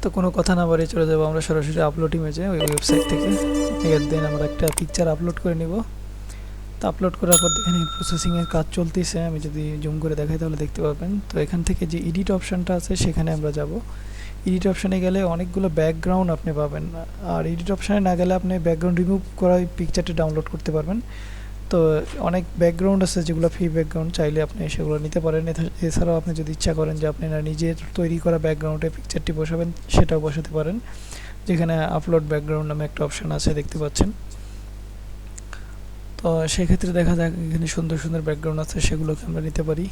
তো কোনো কথা না বাড়িয়ে চলে যাবো আমরা সরাসরি আপলোড ইমেজে ওই ওয়েবসাইট থেকে। এর দিন আমরা একটা পিকচার আপলোড করে নিব। তো আপলোড করার পর দেখেন প্রসেসিংয়ের কাজ চলতেছে, আমি যদি জুম করে দেখাই তাহলে দেখতে পাবেন। তো এখান থেকে যে এডিট অপশানটা আছে সেখানে আমরা যাব। এডিট অপশানে গেলে অনেকগুলো ব্যাকগ্রাউন্ড আপনি পাবেন, আর এডিট অপশানে না গেলে আপনি ব্যাকগ্রাউন্ড রিমুভ করা ওই পিকচারটি ডাউনলোড করতে পারবেন। তো অনেক ব্যাকগ্রাউন্ড আছে যেগুলো ফ্রি ব্যাকগ্রাউন্ড, চাইলে আপনি সেগুলো নিতে পারেন। এছাড়াও আপনি যদি ইচ্ছা করেন যে আপনি নিজের তৈরি করা ব্যাকগ্রাউন্ডে পিকচারটি বসাবেন, সেটাও বসাতে পারেন। যেখানে আপলোড ব্যাকগ্রাউন্ড নামে একটা অপশান আছে দেখতে পাচ্ছেন। তো সেক্ষেত্রে দেখা যাক এখানে সুন্দর সুন্দর ব্যাকগ্রাউন্ড আছে, সেগুলোকে আমরা নিতে পারি।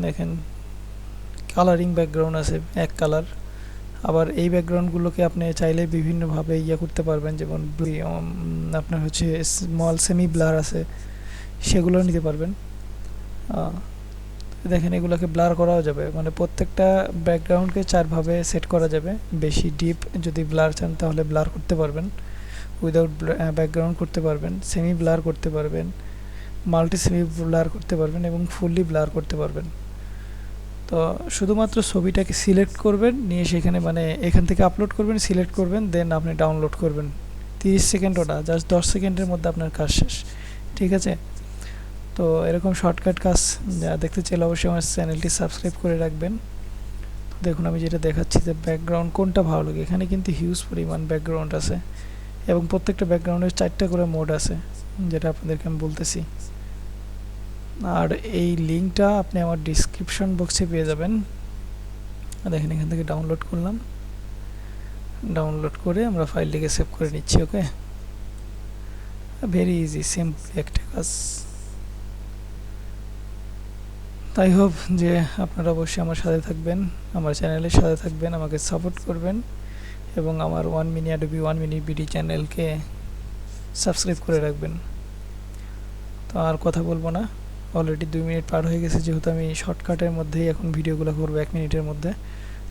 দেখেন কালারিং ব্যাকগ্রাউন্ড আছে এক কালার। আবার এই ব্যাকগ্রাউন্ডগুলোকে আপনি চাইলে বিভিন্নভাবে করতে পারবেন, যেমন আপনার হচ্ছে স্মল সেমি ব্লার আছে, সেগুলো নিতে পারবেন। দেখেন এগুলোকে ব্লার করাও যাবে, মানে প্রত্যেকটা ব্যাকগ্রাউন্ডকে 4 ভাবে সেট করা যাবে। বেশি ডিপ যদি ব্লার চান তাহলে ব্লার করতে পারবেন, উইদাউট ব্যাকগ্রাউন্ড করতে পারবেন, সেমি ব্লার করতে পারবেন, মাল্টি সেমি ব্লার করতে পারবেন এবং ফুললি ব্লার করতে পারবেন। তো শুধুমাত্র ছবিটাকে সিলেক্ট করবেন, নিয়ে সেখানে মানে এখান থেকে আপলোড করবেন, সিলেক্ট করবেন, দেন আপনি ডাউনলোড করবেন। 30 সেকেন্ডও না, জাস্ট 10 সেকেন্ডের মধ্যে আপনার কাজ শেষ। ঠিক আছে? তো এরকম শর্টকাট কাজ যা দেখতে চাইলে অবশ্যই আমার চ্যানেলটি সাবস্ক্রাইব করে রাখবেন। দেখুন আমি যেটা দেখাচ্ছি যে ব্যাকগ্রাউন্ড কোনটা ভালো লাগে, এখানে কিন্তু হিউজ পরিমাণ ব্যাকগ্রাউন্ড আছে এবং প্রত্যেকটা ব্যাকগ্রাউন্ডের 4টা করে মোড আছে, যেটা আপনাদেরকে আমি বলতেছি। আর এই লিঙ্কটা আপনি আমার ডিসক্রিপশন বক্সে পেয়ে যাবেন। দেখেন এখান থেকে ডাউনলোড করলাম, ডাউনলোড করে আমরা ফাইলটিকে সেভ করে নিচ্ছি। ওকে, ভেরি ইজি, সিম্পল একটা কাজ। তাই হোপ যে আপনারা অবশ্যই আমার সাথে থাকবেন, আমার চ্যানেলের সাথে থাকবেন, আমাকে সাপোর্ট করবেন এবং আমার Adobe 1 মিনিট বিডি চ্যানেলকে সাবস্ক্রাইব করে রাখবেন। তো আর কথা বলবো না, অলরেডি 2 মিনিট পার হয়ে গেছে, যেহেতু আমি শর্টকাটের মধ্যেই এখন ভিডিওগুলো করবো 1 মিনিটের মধ্যে।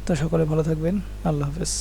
তো সকলে ভালো থাকবেন, আল্লাহ হাফেজ।